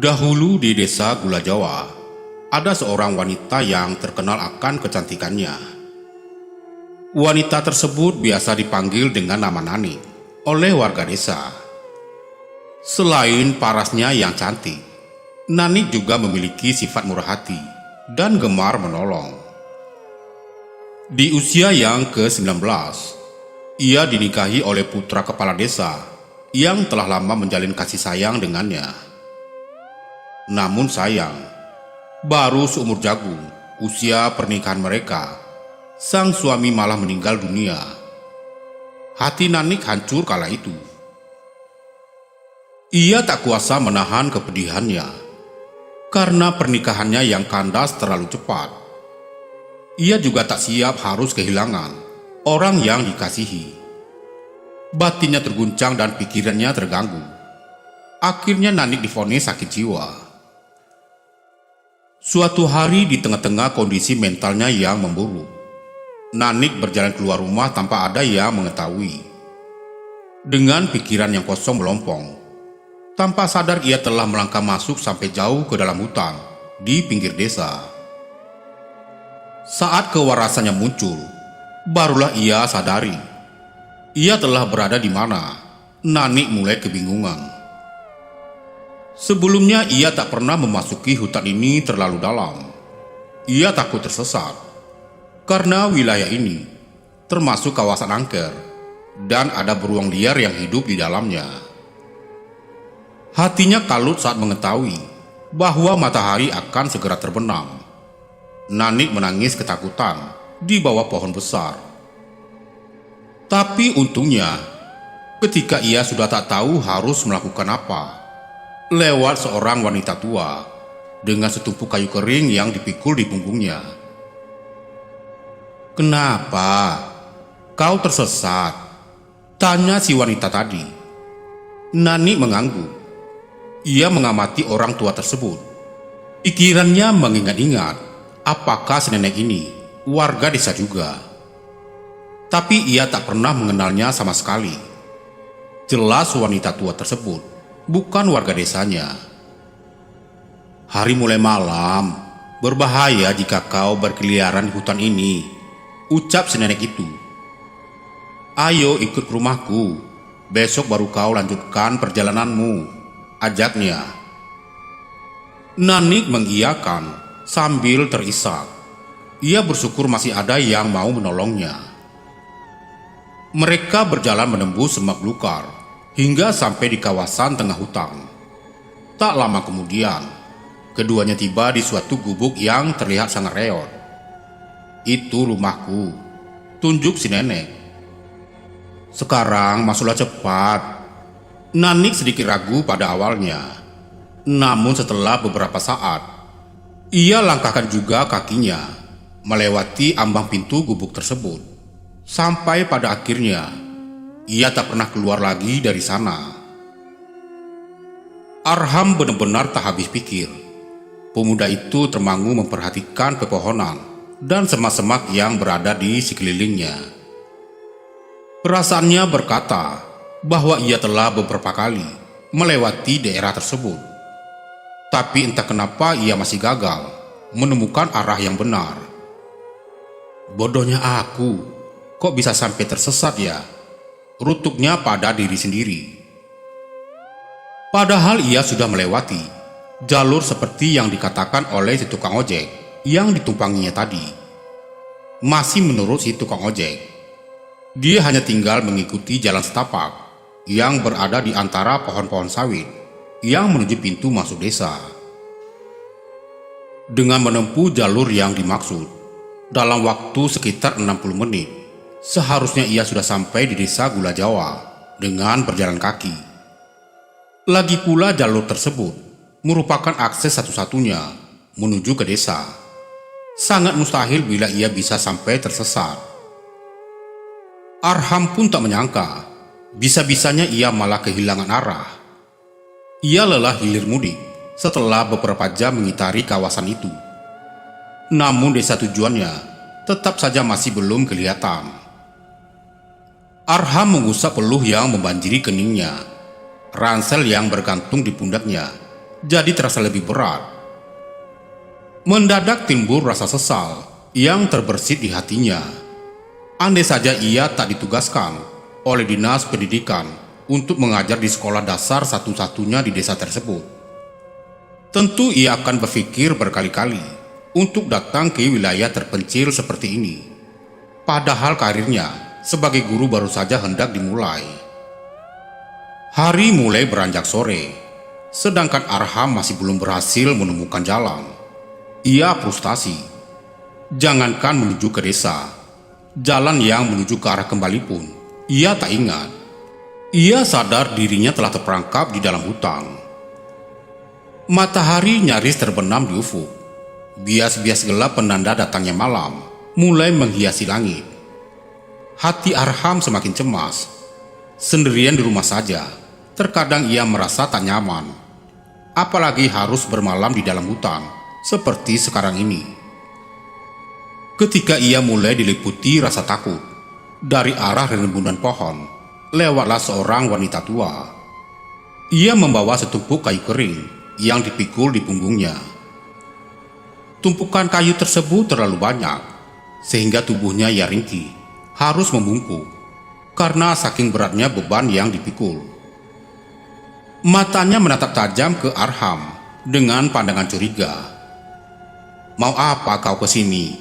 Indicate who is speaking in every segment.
Speaker 1: Dahulu di desa Gula Jawa, ada seorang wanita yang terkenal akan kecantikannya. Wanita tersebut biasa dipanggil dengan nama Nani oleh warga desa. Selain parasnya yang cantik, Nani juga memiliki sifat murah hati dan gemar menolong. Di usia yang ke-19, ia dinikahi oleh putra kepala desa yang telah lama menjalin kasih sayang dengannya. Namun sayang, baru seumur jagung usia pernikahan mereka, sang suami malah meninggal dunia. Hati Nanik hancur kala itu. Ia tak kuasa menahan kepedihannya karena pernikahannya yang kandas terlalu cepat. Ia juga tak siap harus kehilangan orang yang dikasihi. Batinnya terguncang dan pikirannya terganggu. Akhirnya Nanik divonis sakit jiwa. Suatu hari di tengah-tengah kondisi mentalnya yang memburuk, Nanik berjalan keluar rumah tanpa ada yang mengetahui. Dengan pikiran yang kosong melompong, tanpa sadar ia telah melangkah masuk sampai jauh ke dalam hutan di pinggir desa. Saat kewarasannya muncul, barulah ia sadari ia telah berada di mana. Nanik mulai kebingungan. Sebelumnya ia tak pernah memasuki hutan ini terlalu dalam. Ia takut tersesat karena wilayah ini termasuk kawasan angker dan ada beruang liar yang hidup di dalamnya. Hatinya kalut saat mengetahui bahwa matahari akan segera terbenam. Nanik menangis ketakutan di bawah pohon besar. Tapi untungnya, ketika ia sudah tak tahu harus melakukan apa, lewat seorang wanita tua dengan setumpuk kayu kering yang dipikul di punggungnya. "Kenapa? Kau tersesat?" tanya si wanita tadi. Nani mengangguk. Ia mengamati orang tua tersebut. Pikirannya mengingat-ingat, apakah si nenek ini warga desa juga? Tapi ia tak pernah mengenalnya sama sekali. Jelas wanita tua tersebut bukan warga desanya. "Hari mulai malam, berbahaya jika kau berkeliaran di hutan ini," ucap si nenek itu. "Ayo ikut ke rumahku, besok baru kau lanjutkan perjalananmu," ajaknya. Nanik mengiyakan sambil terisak. Ia bersyukur masih ada yang mau menolongnya. Mereka berjalan menembus semak belukar hingga sampai di kawasan tengah hutan. Tak lama kemudian, keduanya tiba di suatu gubuk yang terlihat sangat reot. "Itu rumahku," tunjuk si nenek. "Sekarang masuklah cepat." Nanik sedikit ragu pada awalnya. Namun setelah beberapa saat, ia langkahkan juga kakinya melewati ambang pintu gubuk tersebut. Sampai pada akhirnya, ia tak pernah keluar lagi dari sana. Arham benar-benar tak habis pikir. Pemuda itu termangu memperhatikan pepohonan dan semak-semak yang berada di sekelilingnya. Perasaannya berkata bahwa ia telah beberapa kali melewati daerah tersebut. Tapi entah kenapa ia masih gagal menemukan arah yang benar. "Bodohnya aku, kok bisa sampai tersesat ya?" rutuknya pada diri sendiri. Padahal ia sudah melewati jalur seperti yang dikatakan oleh si tukang ojek yang ditumpanginya tadi. Masih menurut si tukang ojek, dia hanya tinggal mengikuti jalan setapak yang berada di antara pohon-pohon sawit yang menuju pintu masuk desa. Dengan menempuh jalur yang dimaksud, dalam waktu sekitar 60 menit, seharusnya ia sudah sampai di desa Gula Jawa dengan berjalan kaki. Lagi pula jalur tersebut merupakan akses satu-satunya menuju ke desa. Sangat mustahil bila ia bisa sampai tersesat. Arham pun tak menyangka bisa-bisanya ia malah kehilangan arah. Ia lelah hilir mudik setelah beberapa jam mengitari kawasan itu. Namun desa tujuannya tetap saja masih belum kelihatan. Arham mengusap peluh yang membanjiri keningnya. Ransel yang bergantung di pundaknya jadi terasa lebih berat. Mendadak timbul rasa sesal yang terbersit di hatinya. Andai saja ia tak ditugaskan oleh Dinas Pendidikan untuk mengajar di sekolah dasar satu-satunya di desa tersebut. Tentu ia akan berpikir berkali-kali untuk datang ke wilayah terpencil seperti ini. Padahal karirnya sebagai guru baru saja hendak dimulai. Hari mulai beranjak sore, sedangkan Arham masih belum berhasil menemukan jalan. Ia frustasi. Jangankan menuju ke desa, jalan yang menuju ke arah kembali pun ia tak ingat. Ia sadar dirinya telah terperangkap di dalam hutan. Matahari nyaris terbenam di ufuk. Bias-bias gelap penanda datangnya malam mulai menghiasi langit. Hati Arham semakin cemas. Sendirian di rumah saja, terkadang ia merasa tak nyaman. Apalagi harus bermalam di dalam hutan seperti sekarang ini. Ketika ia mulai diliputi rasa takut, dari arah rimbunan pohon lewatlah seorang wanita tua. Ia membawa setumpuk kayu kering yang dipikul di punggungnya. Tumpukan kayu tersebut terlalu banyak, sehingga tubuhnya ia ringkih, harus membungkuk, karena saking beratnya beban yang dipikul. Matanya menatap tajam ke Arham dengan pandangan curiga. "Mau apa kau kesini?"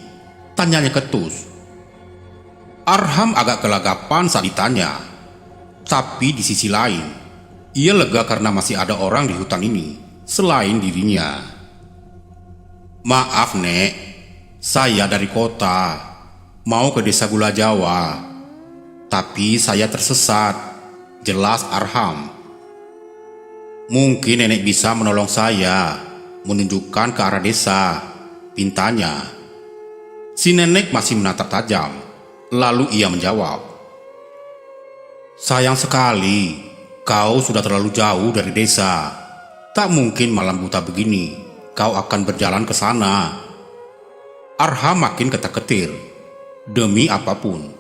Speaker 1: tanyanya ketus. Arham agak kelagapan saat ditanya, tapi di sisi lain, ia lega karena masih ada orang di hutan ini selain dirinya. "Maaf, Nek, saya dari kota, mau ke desa Gula Jawa, tapi saya tersesat," jelas Arham. "Mungkin nenek bisa menolong saya, menunjukkan ke arah desa," pintanya. Si nenek masih menatap tajam, lalu ia menjawab, "Sayang sekali, kau sudah terlalu jauh dari desa. Tak mungkin malam buta begini kau akan berjalan ke sana." Arham makin ketar-ketir. Demi apapun,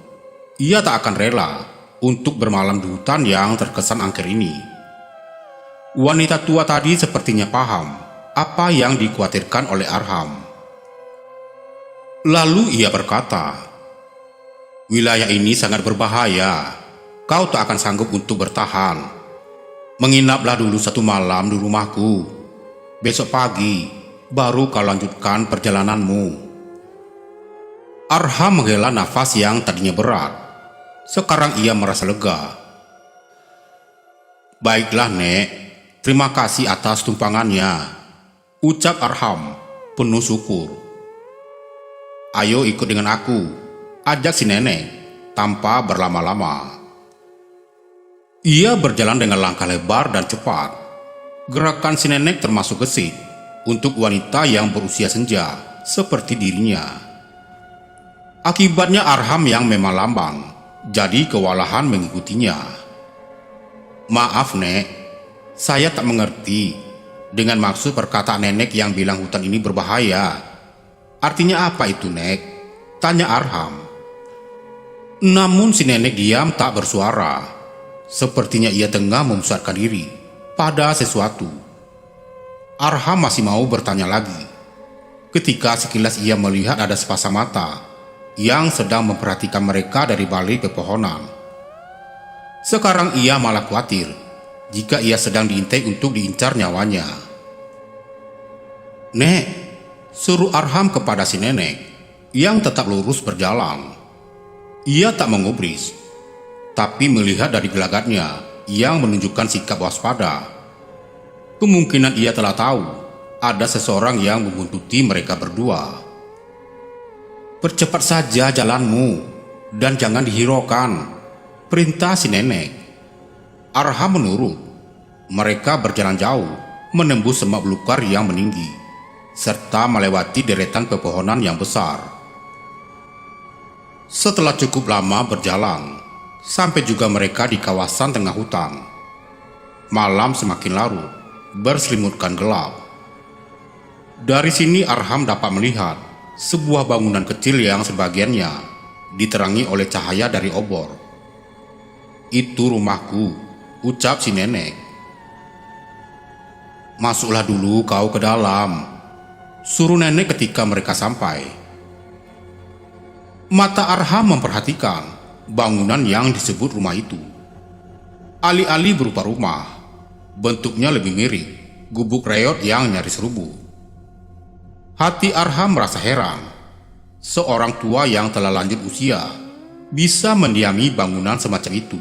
Speaker 1: ia tak akan rela untuk bermalam di hutan yang terkesan angker ini. Wanita tua tadi sepertinya paham apa yang dikhawatirkan oleh Arham. Lalu ia berkata, "Wilayah ini sangat berbahaya. Kau tak akan sanggup untuk bertahan. Menginaplah dulu satu malam di rumahku. Besok pagi baru kau lanjutkan perjalananmu." Arham menghela nafas yang tadinya berat. Sekarang ia merasa lega. "Baiklah, Nek. Terima kasih atas tumpangannya," ucap Arham penuh syukur. "Ayo ikut dengan aku," ajak si nenek tanpa berlama-lama. Ia berjalan dengan langkah lebar dan cepat. Gerakan si nenek termasuk gesit untuk wanita yang berusia senja seperti dirinya. Akibatnya Arham yang memang lamban jadi kewalahan mengikutinya. "Maaf, Nek, saya tak mengerti dengan maksud perkataan nenek yang bilang hutan ini berbahaya. Artinya apa itu, Nek?" tanya Arham. Namun si nenek diam tak bersuara. Sepertinya ia tengah memusatkan diri pada sesuatu. Arham masih mau bertanya lagi, ketika sekilas ia melihat ada sepasang mata yang sedang memperhatikan mereka dari balik pepohonan. Sekarang ia malah khawatir jika ia sedang diintai untuk diincar nyawanya. "Nek," suruh Arham kepada si nenek yang tetap lurus berjalan. Ia tak mengubris, tapi melihat dari gelagatnya yang menunjukkan sikap waspada. Kemungkinan ia telah tahu ada seseorang yang membuntuti mereka berdua. "Percepat saja jalanmu dan jangan dihiraukan," perintah si nenek. Arham menurut. Mereka berjalan jauh, menembus semak belukar yang meninggi, serta melewati deretan pepohonan yang besar. Setelah cukup lama berjalan, sampai juga mereka di kawasan tengah hutan. Malam semakin larut, berselimutkan gelap. Dari sini Arham dapat melihat sebuah bangunan kecil yang sebagiannya diterangi oleh cahaya dari obor. "Itu rumahku," ucap si nenek. Masuklah dulu kau ke dalam, suruh nenek ketika mereka sampai. Mata Arham memperhatikan bangunan yang disebut rumah itu. Alih-alih berupa rumah, bentuknya lebih mirip gubuk reot yang nyaris rubuh. Hati Arham merasa heran. Seorang tua yang telah lanjut usia bisa mendiami bangunan semacam itu.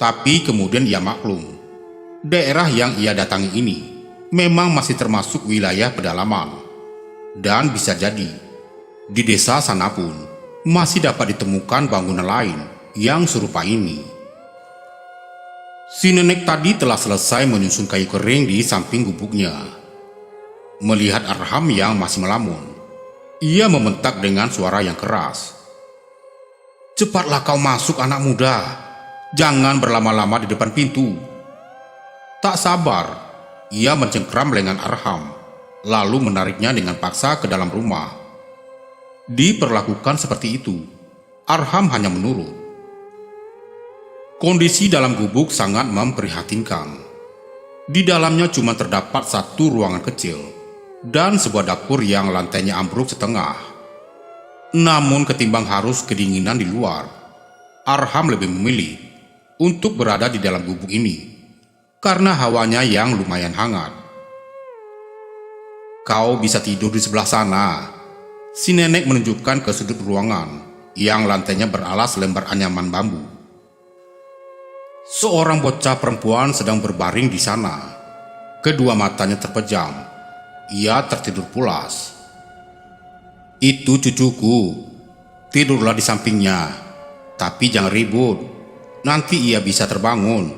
Speaker 1: Tapi kemudian ia maklum, daerah yang ia datangi ini memang masih termasuk wilayah pedalaman. Dan bisa jadi, di desa sana pun masih dapat ditemukan bangunan lain yang serupa ini. Si nenek tadi telah selesai menyusun kayu kering di samping gubuknya. Melihat Arham yang masih melamun, ia membentak dengan suara yang keras. "Cepatlah kau masuk, anak muda. Jangan berlama-lama di depan pintu." Tak sabar, ia mencengkram lengan Arham, lalu menariknya dengan paksa ke dalam rumah. Diperlakukan seperti itu, Arham hanya menurut. Kondisi dalam gubuk sangat memprihatinkan. Di dalamnya cuma terdapat satu ruangan kecil dan sebuah dapur yang lantainya ambruk setengah. Namun ketimbang harus kedinginan di luar, Arham lebih memilih untuk berada di dalam gubuk ini karena hawanya yang lumayan hangat. "Kau bisa tidur di sebelah sana." Si nenek menunjukkan ke sudut ruangan yang lantainya beralas lembar anyaman bambu. Seorang bocah perempuan sedang berbaring di sana. Kedua matanya terpejam. Ia tertidur pulas. "Itu cucuku. Tidurlah di sampingnya. Tapi jangan ribut. Nanti ia bisa terbangun,"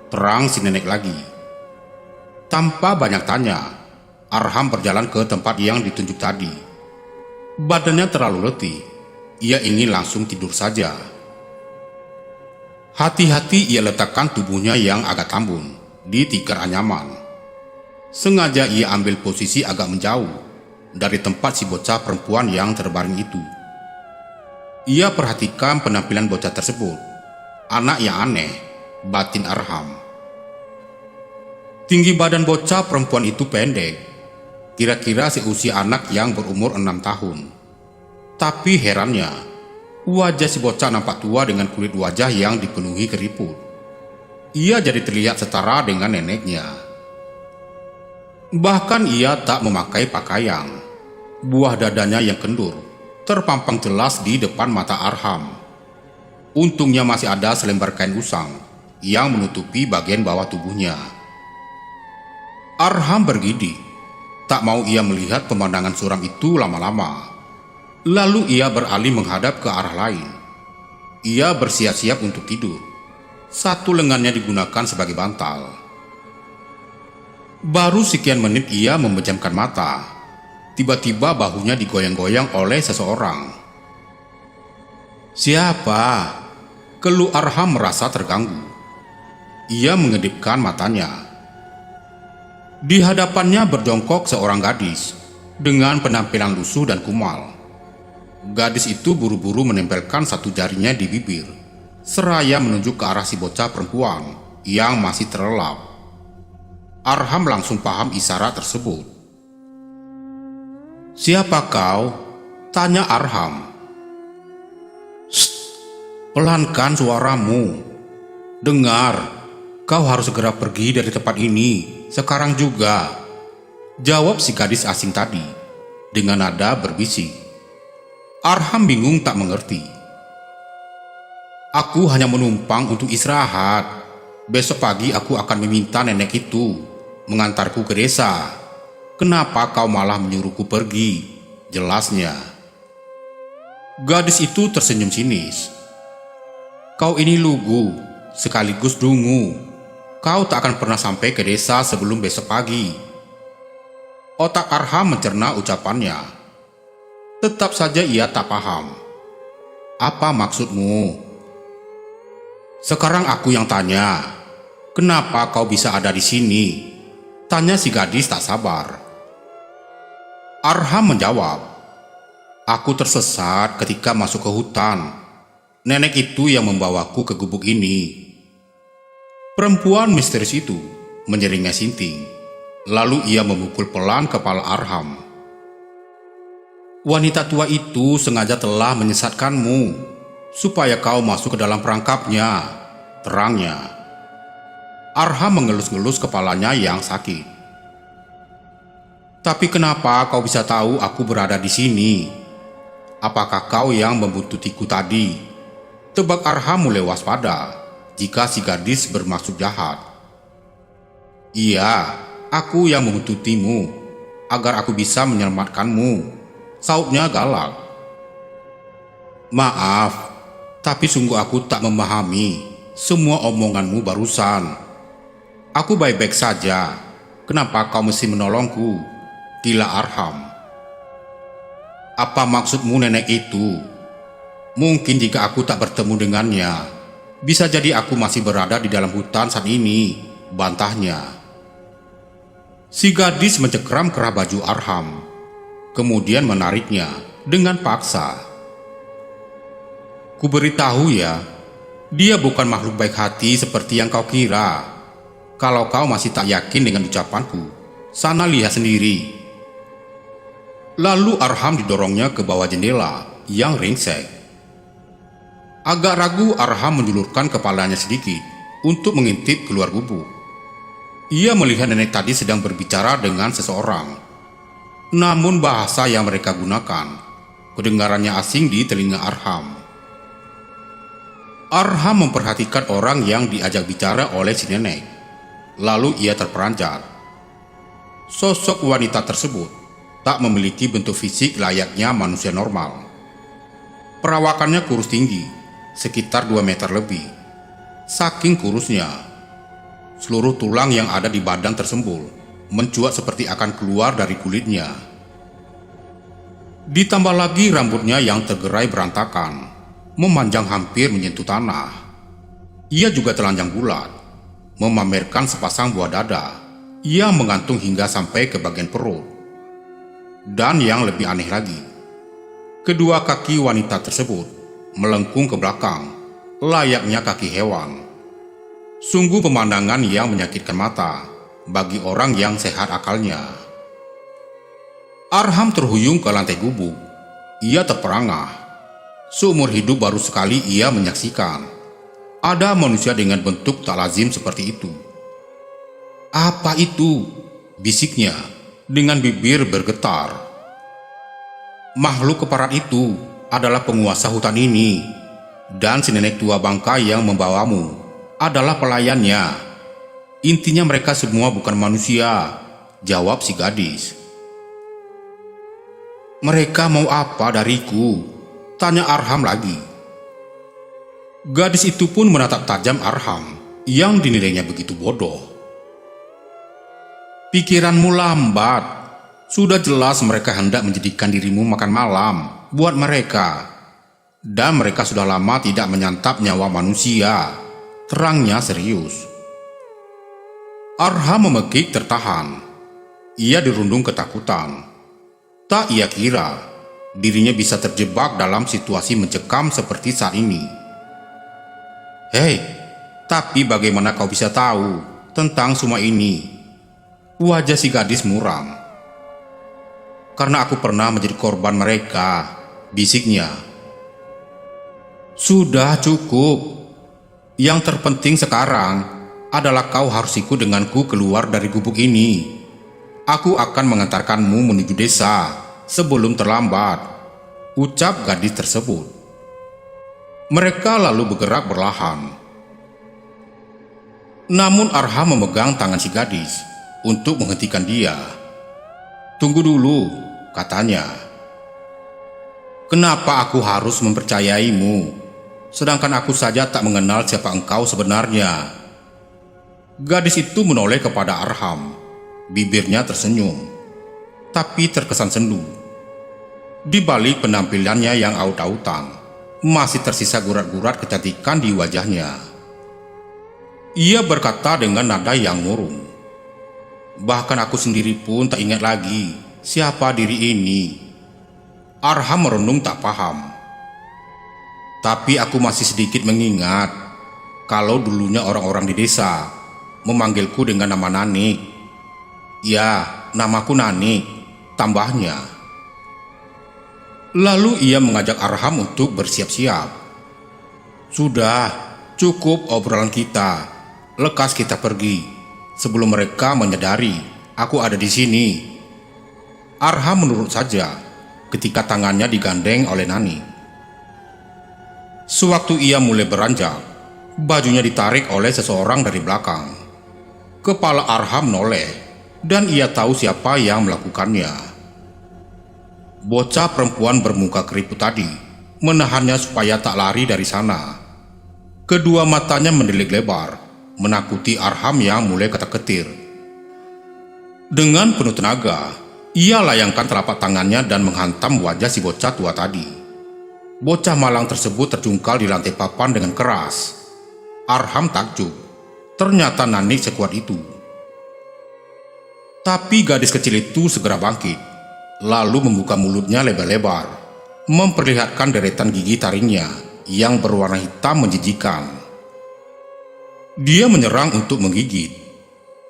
Speaker 1: terang si nenek lagi. Tanpa banyak tanya, Arham berjalan ke tempat yang ditunjuk tadi. Badannya terlalu letih. Ia ingin langsung tidur saja. Hati-hati ia letakkan tubuhnya yang agak tambun di tikar anyaman. Sengaja ia ambil posisi agak menjauh dari tempat si bocah perempuan yang terbaring itu. Ia perhatikan penampilan bocah tersebut. Anak yang aneh, batin Arham. Tinggi badan bocah perempuan itu pendek, kira-kira seusia anak yang berumur 6 tahun. Tapi herannya, wajah si bocah nampak tua dengan kulit wajah yang dipenuhi keriput. Ia jadi terlihat setara dengan neneknya. Bahkan ia tak memakai pakaian. Buah dadanya yang kendur terpampang jelas di depan mata Arham. Untungnya masih ada selembar kain usang yang menutupi bagian bawah tubuhnya. Arham bergidik. Tak mau ia melihat pemandangan suram itu lama-lama. Lalu ia beralih menghadap ke arah lain. Ia bersiap-siap untuk tidur. Satu lengannya digunakan sebagai bantal. Baru sekian menit ia memejamkan mata. Tiba-tiba bahunya digoyang-goyang oleh seseorang. "Siapa?" keluh Arham merasa terganggu. Ia mengedipkan matanya. Di hadapannya berjongkok seorang gadis dengan penampilan lusuh dan kumal. Gadis itu buru-buru menempelkan satu jarinya di bibir, seraya menunjuk ke arah si bocah perempuan yang masih terlelap. Arham langsung paham isyarat tersebut. "Siapa kau?" tanya Arham. "Shh, pelankan suaramu. Dengar, kau harus segera pergi dari tempat ini, sekarang juga," jawab si gadis asing tadi dengan nada berbisik. Arham bingung tak mengerti. "Aku hanya menumpang untuk istirahat. Besok pagi aku akan meminta nenek itu mengantarku ke desa. Kenapa kau malah menyuruhku pergi?" jelasnya. Gadis itu tersenyum sinis. "Kau ini lugu, sekaligus dungu. Kau tak akan pernah sampai ke desa sebelum besok pagi." Otak Arham mencerna ucapannya. Tetap saja ia tak paham. "Apa maksudmu?" "Sekarang aku yang tanya. Kenapa kau bisa ada di sini?" tanya si gadis tak sabar. Arham menjawab, "Aku tersesat ketika masuk ke hutan. Nenek itu yang membawaku ke gubuk ini." Perempuan misterius itu menyeringai Sinting. Lalu ia memukul pelan kepala Arham. Wanita tua itu sengaja telah menyesatkanmu, supaya kau masuk ke dalam perangkapnya, terangnya. Arham mengelus-ngelus kepalanya yang sakit. Tapi kenapa kau bisa tahu aku berada di sini? Apakah kau yang membuntutiku tadi? Tebak Arham mulai waspada jika si gadis bermaksud jahat. Iya, aku yang membuntutimu agar aku bisa menyelamatkanmu, sautnya galak. Maaf, tapi sungguh aku tak memahami semua omonganmu barusan. Aku baik-baik saja, kenapa kau mesti menolongku? Gila Arham. Apa maksudmu nenek itu? Mungkin jika aku tak bertemu dengannya, bisa jadi aku masih berada di dalam hutan saat ini, bantahnya. Si gadis mencekram kerah baju Arham, kemudian menariknya dengan paksa. Kuberitahu ya, dia bukan makhluk baik hati seperti yang kau kira. Kalau kau masih tak yakin dengan ucapanku, sana lihat sendiri. Lalu Arham didorongnya ke bawah jendela yang ringsek. Agak ragu, Arham menjulurkan kepalanya sedikit untuk mengintip keluar gubuk. Ia melihat nenek tadi sedang berbicara dengan seseorang. Namun bahasa yang mereka gunakan kedengarannya asing di telinga Arham. Arham memperhatikan orang yang diajak bicara oleh si nenek. Lalu ia terperanjat. Sosok wanita tersebut tak memiliki bentuk fisik layaknya manusia normal. Perawakannya kurus tinggi, sekitar 2 meter lebih. Saking kurusnya, seluruh tulang yang ada di badan tersembul, mencuat seperti akan keluar dari kulitnya. Ditambah lagi rambutnya yang tergerai berantakan, memanjang hampir menyentuh tanah. Ia juga telanjang bulat, memamerkan sepasang buah dada yang menggantung hingga sampai ke bagian perut. Dan yang lebih aneh lagi, kedua kaki wanita tersebut melengkung ke belakang, layaknya kaki hewan. Sungguh pemandangan yang menyakitkan mata bagi orang yang sehat akalnya. Arham terhuyung ke lantai gubuk. Ia terperangah. Seumur hidup baru sekali ia menyaksikan ada manusia dengan bentuk tak lazim seperti itu. Apa itu? Bisiknya dengan bibir bergetar. Makhluk keparat itu adalah penguasa hutan ini, dan si nenek tua bangka yang membawamu adalah pelayannya. Intinya mereka semua bukan manusia, jawab si gadis. Mereka mau apa dariku? Tanya Arham lagi. Gadis itu pun menatap tajam Arham yang dinilainya begitu bodoh. Pikiranmu lambat. Sudah jelas mereka hendak menjadikan dirimu makan malam buat mereka. Dan mereka sudah lama tidak menyantap nyawa manusia. Terangnya serius. Arham memekik tertahan. Ia dirundung ketakutan. Tak ia kira dirinya bisa terjebak dalam situasi mencekam seperti saat ini. Hei, tapi bagaimana kau bisa tahu tentang semua ini? Wajah si gadis muram. Karena aku pernah menjadi korban mereka, bisiknya. Sudah cukup. Yang terpenting sekarang adalah kau harus ikut denganku keluar dari gubuk ini. Aku akan mengantarkanmu menuju desa sebelum terlambat, ucap gadis tersebut. Mereka lalu bergerak perlahan. Namun Arham memegang tangan si gadis untuk menghentikan dia. Tunggu dulu, katanya. Kenapa aku harus mempercayaimu, sedangkan aku saja tak mengenal siapa engkau sebenarnya? Gadis itu menoleh kepada Arham. Bibirnya tersenyum, tapi terkesan sendu. Di balik penampilannya yang aut-autan, masih tersisa gurat-gurat kecantikan di wajahnya. Ia berkata dengan nada yang murung. Bahkan aku sendiri pun tak ingat lagi siapa diri ini. Arham merenung tak paham. Tapi aku masih sedikit mengingat kalau dulunya orang-orang di desa memanggilku dengan nama Nanik. Ya, namaku Nanik, tambahnya. Lalu ia mengajak Arham untuk bersiap-siap. Sudah, cukup obrolan kita. Lekas kita pergi, sebelum mereka menyadari aku ada di sini. Arham menurut saja ketika tangannya digandeng oleh Nanik. Sewaktu ia mulai beranjak, bajunya ditarik oleh seseorang dari belakang. Kepala Arham noleh, dan ia tahu siapa yang melakukannya. Bocah perempuan bermuka keriput tadi menahannya supaya tak lari dari sana. Kedua matanya mendelik lebar, menakuti Arham yang mulai ketar-ketir. Dengan penuh tenaga, ia layangkan telapak tangannya dan menghantam wajah si bocah tua tadi. Bocah malang tersebut terjungkal di lantai papan dengan keras. Arham takjub, ternyata Nanik sekuat itu. Tapi gadis kecil itu segera bangkit, lalu membuka mulutnya lebar-lebar, memperlihatkan deretan gigi taringnya yang berwarna hitam menjijikan. Dia menyerang untuk menggigit.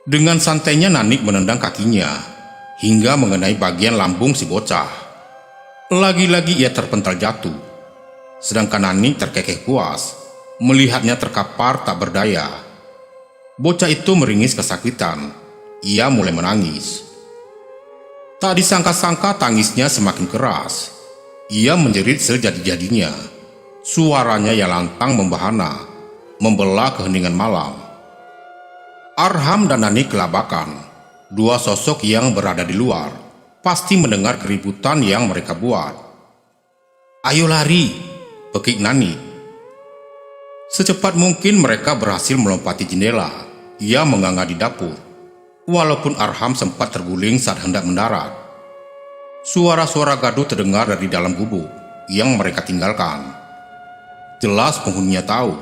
Speaker 1: Dengan santainya Nanik menendang kakinya hingga mengenai bagian lambung si bocah. Lagi-lagi ia terpental jatuh, sedangkan Nanik terkekeh puas melihatnya terkapar tak berdaya. Bocah itu meringis kesakitan. Ia mulai menangis. Tak disangka-sangka tangisnya semakin keras. Ia menjerit sejadi-jadinya. Suaranya yang lantang membahana, membelah keheningan malam. Arham dan Nanik kelabakan. Dua sosok yang berada di luar pasti mendengar keributan yang mereka buat. "Ayo lari," pekik Nanik. Secepat mungkin mereka berhasil melompati jendela yang menganga di dapur. Walaupun Arham sempat terguling saat hendak mendarat. Suara-suara gaduh terdengar dari dalam gubuk yang mereka tinggalkan. Jelas penghuninya tahu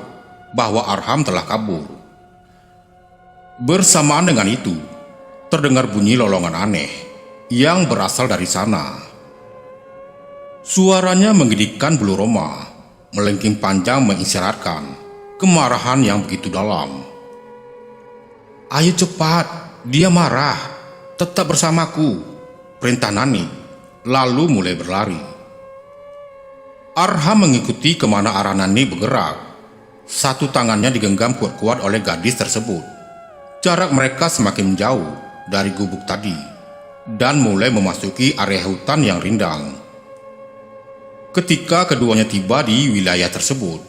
Speaker 1: bahwa Arham telah kabur. Bersamaan dengan itu, terdengar bunyi lolongan aneh yang berasal dari sana. Suaranya menggigitkan bulu roma, melengking panjang mengisyaratkan kemarahan yang begitu dalam. "Ayo cepat, dia marah, tetap bersamaku," perintah Nanik, lalu mulai berlari. Arham mengikuti kemana arah Nanik bergerak. Satu tangannya digenggam kuat-kuat oleh gadis tersebut. Jarak mereka semakin menjauh dari gubuk tadi dan mulai memasuki area hutan yang rindang. Ketika keduanya tiba di wilayah tersebut,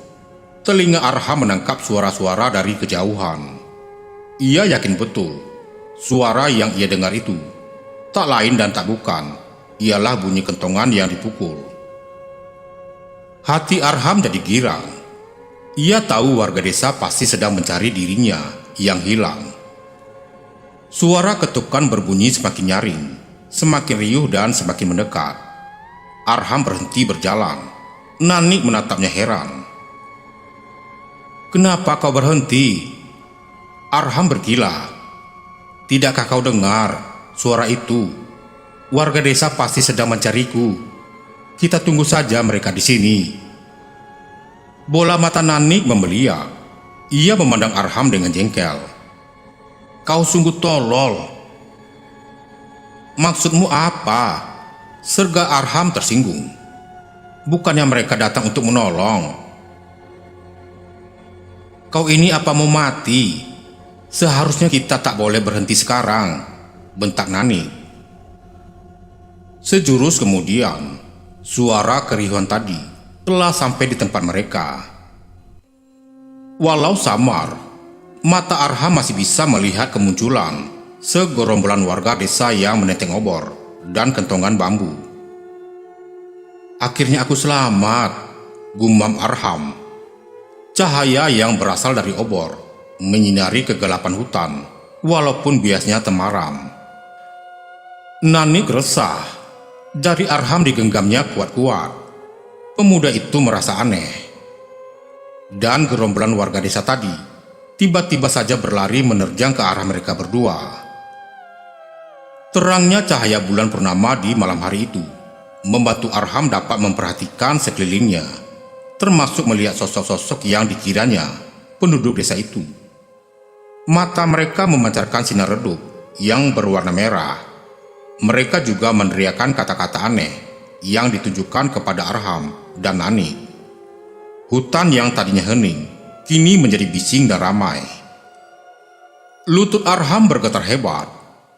Speaker 1: telinga Arham menangkap suara-suara dari kejauhan. Ia yakin betul suara yang ia dengar itu tak lain dan tak bukan ialah bunyi kentongan yang dipukul. Hati Arham jadi girang. Ia tahu warga desa pasti sedang mencari dirinya yang hilang. Suara ketukan berbunyi semakin nyaring, semakin riuh dan semakin mendekat. Arham berhenti berjalan. Nanik menatapnya heran. "Kenapa kau berhenti?" Arham bergila. "Tidakkah kau dengar suara itu? Warga desa pasti sedang mencariku. Kita tunggu saja mereka di sini." Bola mata Nanik membeliak. Ia memandang Arham dengan jengkel. "Kau sungguh tolol. Maksudmu apa?" serga Arham tersinggung. "Bukannya mereka datang untuk menolong? Kau ini apa mau mati? Seharusnya kita tak boleh berhenti sekarang," bentak Nanik. Sejurus kemudian, suara keriuhan tadi telah sampai di tempat mereka. Walau samar, mata Arham masih bisa melihat kemunculan segerombolan warga desa yang menenteng obor dan kentongan bambu. "Akhirnya aku selamat," gumam Arham. Cahaya yang berasal dari obor menyinari kegelapan hutan, walaupun biasnya temaram. Nanik resah. Jari Arham digenggamnya kuat-kuat. Pemuda itu merasa aneh. Dan gerombolan warga desa tadi tiba-tiba saja berlari menerjang ke arah mereka berdua. Terangnya cahaya bulan purnama di malam hari itu membantu Arham dapat memperhatikan sekelilingnya, termasuk melihat sosok-sosok yang dikiranya penduduk desa itu. Mata mereka memancarkan sinar redup yang berwarna merah. Mereka juga meneriakkan kata-kata aneh yang ditujukan kepada Arham dan Nani. Hutan yang tadinya hening kini menjadi bising dan ramai. Lutut Arham bergetar hebat.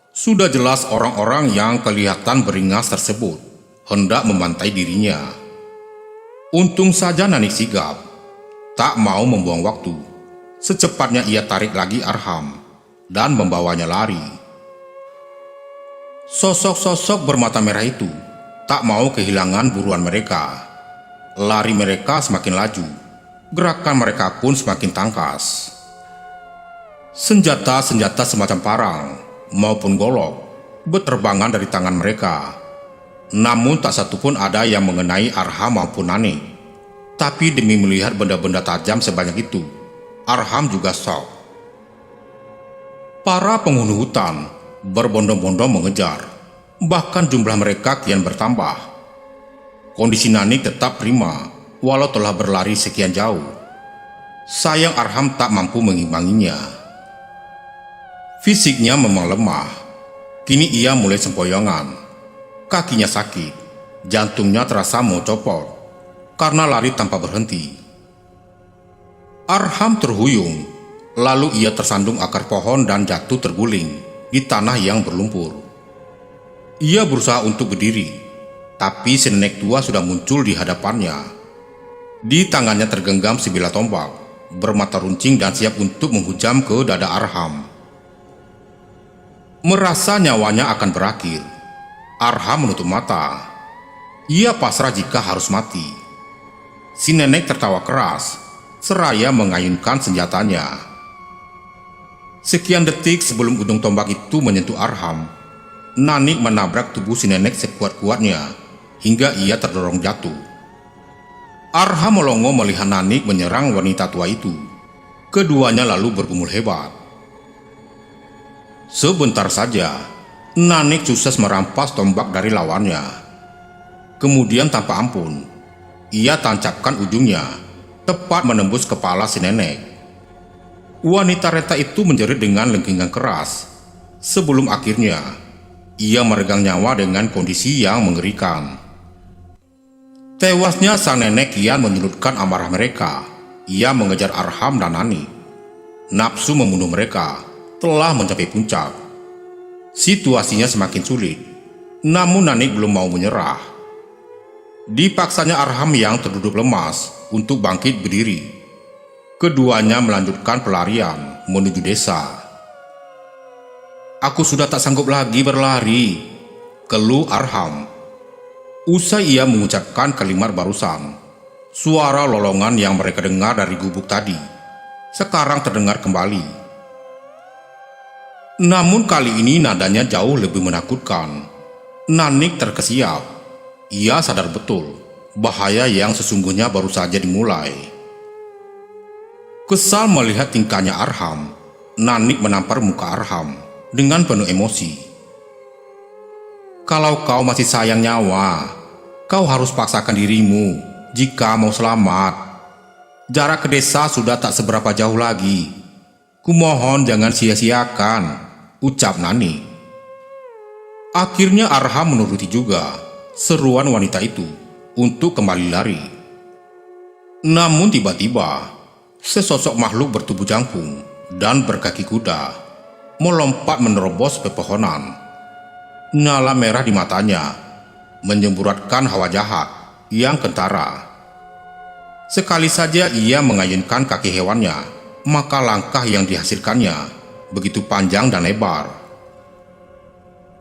Speaker 1: Sudah jelas orang-orang yang kelihatan beringas tersebut hendak membantai dirinya. Untung saja Nani sigap, tak mau membuang waktu. Secepatnya ia tarik lagi Arham dan membawanya lari. Sosok-sosok bermata merah itu tak mau kehilangan buruan mereka. Lari mereka semakin laju, gerakan mereka pun semakin tangkas. Senjata-senjata semacam parang maupun golok berterbangan dari tangan mereka. Namun tak satu pun ada yang mengenai Arham maupun Nani. Tapi demi melihat benda-benda tajam sebanyak itu, Arham juga shock. Para penghuni hutan berbondong-bondong mengejar, bahkan jumlah mereka kian bertambah. Kondisi Nani tetap prima walau telah berlari sekian jauh. Sayang Arham tak mampu mengimbanginya. Fisiknya memang lemah. Kini ia mulai sempoyongan. Kakinya sakit, jantungnya terasa mau copot karena lari tanpa berhenti. Arham terhuyung, lalu ia tersandung akar pohon dan jatuh terguling di tanah yang berlumpur. Ia berusaha untuk berdiri, tapi si nenek tua sudah muncul di hadapannya. Di tangannya tergenggam sebilah tombak, bermata runcing dan siap untuk menghujam ke dada Arham. Merasa nyawanya akan berakhir, Arham menutup mata. Ia pasrah jika harus mati. Si nenek tertawa keras, seraya mengayunkan senjatanya. Sekian detik sebelum ujung tombak itu menyentuh Arham, Nani menabrak tubuh si nenek sekuat-kuatnya hingga ia terdorong jatuh. Arham melongo melihat Nani menyerang wanita tua itu. Keduanya lalu bergumul hebat. Sebentar saja, Nani sukses merampas tombak dari lawannya. Kemudian tanpa ampun, ia tancapkan ujungnya tepat menembus kepala si nenek. Wanita renta itu menjerit dengan lengkingan keras. Sebelum akhirnya, ia meregang nyawa dengan kondisi yang mengerikan. Tewasnya sang nenek kian menyulutkan amarah mereka. Ia mengejar Arham dan Nani. Nafsu membunuh mereka telah mencapai puncak. Situasinya semakin sulit, namun Nani belum mau menyerah. Dipaksanya Arham yang terduduk lemas untuk bangkit berdiri. Keduanya melanjutkan pelarian menuju desa. "Aku sudah tak sanggup lagi berlari," keluh Arham. Usai ia mengucapkan kalimat barusan, suara lolongan yang mereka dengar dari gubuk tadi sekarang terdengar kembali. Namun kali ini nadanya jauh lebih menakutkan. Nanik terkesiap. Ia sadar betul bahaya yang sesungguhnya baru saja dimulai. Kesal melihat tingkahnya Arham, Nanik menampar muka Arham dengan penuh emosi. "Kalau kau masih sayang nyawa, kau harus paksakan dirimu jika mau selamat. Jarak ke desa sudah tak seberapa jauh lagi. Kumohon jangan sia-siakan," ucap Nani. Akhirnya Arham menuruti juga seruan wanita itu untuk kembali lari. Namun tiba-tiba, sesosok makhluk bertubuh jangkung dan berkaki kuda melompat menerobos pepohonan. Nyala merah di matanya menyemburatkan hawa jahat yang kentara. Sekali saja ia mengayunkan kaki hewannya, maka langkah yang dihasilkannya begitu panjang dan lebar.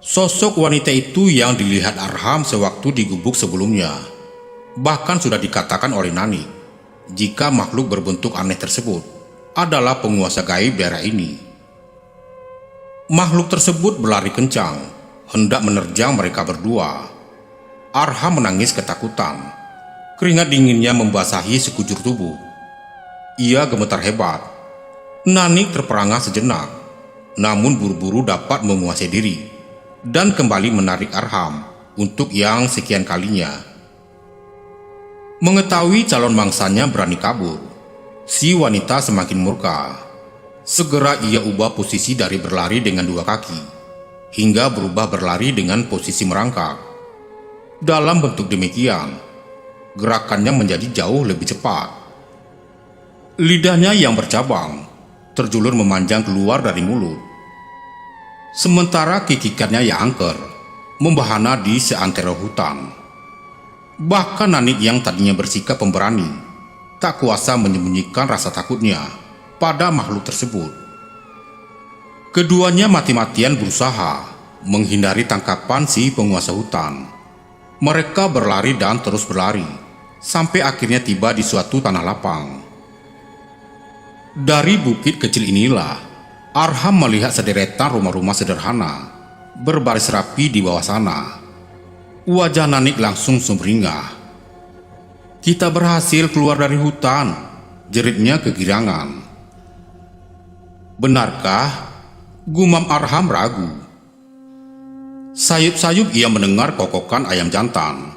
Speaker 1: Sosok wanita itu yang dilihat Arham sewaktu di gubuk sebelumnya. Bahkan sudah dikatakan oleh Nani jika makhluk berbentuk aneh tersebut adalah penguasa gaib daerah ini. Makhluk tersebut berlari kencang, hendak menerjang mereka berdua. Arham menangis ketakutan. Keringat dinginnya membasahi sekujur tubuh. Ia gemetar hebat. Nani terperangah sejenak, namun buru-buru dapat menguasai diri dan kembali menarik Arham untuk yang sekian kalinya. Mengetahui calon mangsanya berani kabur, si wanita semakin murka. Segera ia ubah posisi dari berlari dengan 2 kaki, hingga berubah berlari dengan posisi merangkak. Dalam bentuk demikian, gerakannya menjadi jauh lebih cepat. Lidahnya yang bercabang terjulur memanjang keluar dari mulut, sementara kikikannya yang angker membahana di seantero hutan. Bahkan Nanik yang tadinya bersikap pemberani tak kuasa menyembunyikan rasa takutnya pada makhluk tersebut. Keduanya mati-matian berusaha menghindari tangkapan si penguasa hutan. Mereka berlari dan terus berlari sampai akhirnya tiba di suatu tanah lapang. Dari bukit kecil inilah Arham melihat sederetan rumah-rumah sederhana berbaris rapi di bawah sana. Wajah Nanik langsung sumringah. "Kita berhasil keluar dari hutan," jeritnya kegirangan. "Benarkah?" gumam Arham ragu. Sayup-sayup ia mendengar kokokan ayam jantan,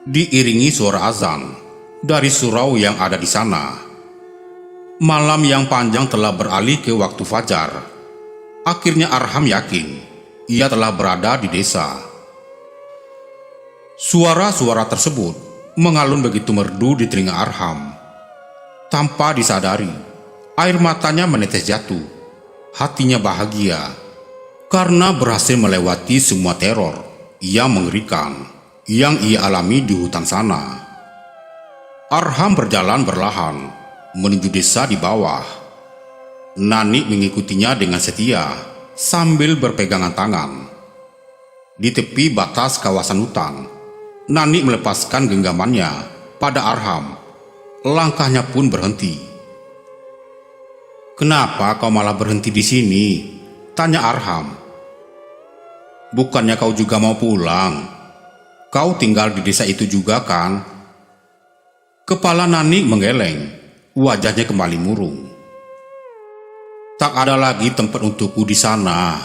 Speaker 1: diiringi suara azan dari surau yang ada di sana. Malam yang panjang telah beralih ke waktu fajar. Akhirnya Arham yakin ia telah berada di desa. Suara-suara tersebut mengalun begitu merdu di telinga Arham. Tanpa disadari, air matanya menetes jatuh. Hatinya bahagia karena berhasil melewati semua teror yang mengerikan yang ia alami di hutan sana. Arham berjalan perlahan menuju desa di bawah. Nanik mengikutinya dengan setia sambil berpegangan tangan. Di tepi batas kawasan hutan, Nanik melepaskan genggamannya pada Arham. Langkahnya pun berhenti. "Kenapa kau malah berhenti di sini?" tanya Arham. "Bukannya kau juga mau pulang? Kau tinggal di desa itu juga kan?" Kepala Nanik menggeleng, wajahnya kembali murung. "Tak ada lagi tempat untukku di sana.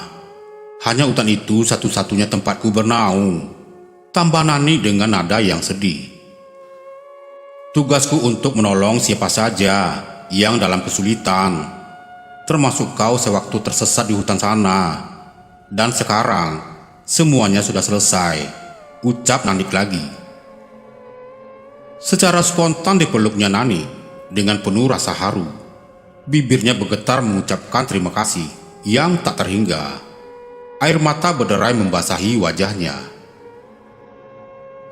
Speaker 1: Hanya hutan itu satu-satunya tempatku bernaung," tambah Nanik dengan nada yang sedih. "Tugasku untuk menolong siapa saja yang dalam kesulitan, termasuk kau sewaktu tersesat di hutan sana. Dan sekarang semuanya sudah selesai," ucap Nanik lagi. Secara spontan dipeluknya Nanik dengan penuh rasa haru. Bibirnya bergetar mengucapkan terima kasih yang tak terhingga. Air mata berderai membasahi wajahnya.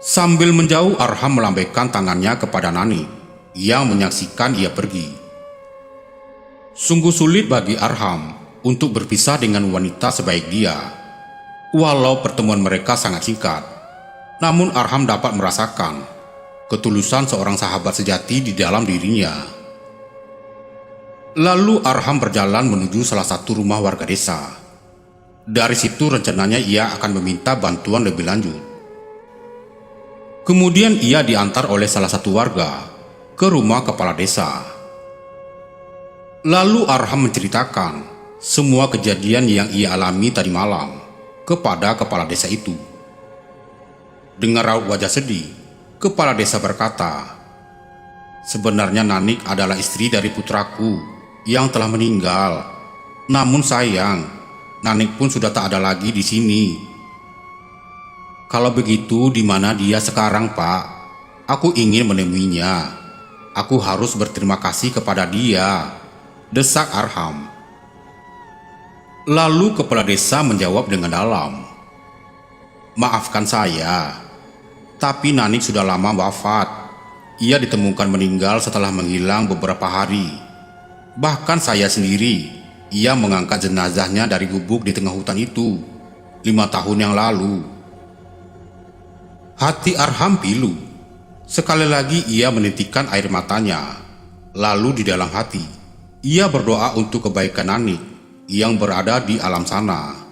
Speaker 1: Sambil menjauh, Arham melambaikan tangannya kepada Nanik yang menyaksikan ia pergi. Sungguh sulit bagi Arham untuk berpisah dengan wanita sebaik dia. Walau pertemuan mereka sangat singkat, namun Arham dapat merasakan ketulusan seorang sahabat sejati di dalam dirinya. Lalu Arham berjalan menuju salah satu rumah warga desa. Dari situ rencananya ia akan meminta bantuan lebih lanjut. Kemudian ia diantar oleh salah satu warga ke rumah kepala desa. Lalu Arham menceritakan semua kejadian yang ia alami tadi malam kepada kepala desa itu. Dengan raut wajah sedih, kepala desa berkata, "Sebenarnya Nanik adalah istri dari putraku yang telah meninggal. Namun sayang, Nanik pun sudah tak ada lagi di sini." "Kalau begitu, di mana dia sekarang, Pak? Aku ingin menemuinya. Aku harus berterima kasih kepada dia," desak Arham. Lalu kepala desa menjawab dengan dalam, "Maafkan saya, tapi Nanik sudah lama wafat. Ia ditemukan meninggal setelah menghilang beberapa hari. Bahkan saya sendiri yang mengangkat jenazahnya dari gubuk di tengah hutan itu 5 tahun yang lalu." Hati Arham pilu. Sekali lagi ia menitikkan air matanya. Lalu di dalam hati, ia berdoa untuk kebaikan Nanik yang berada di alam sana.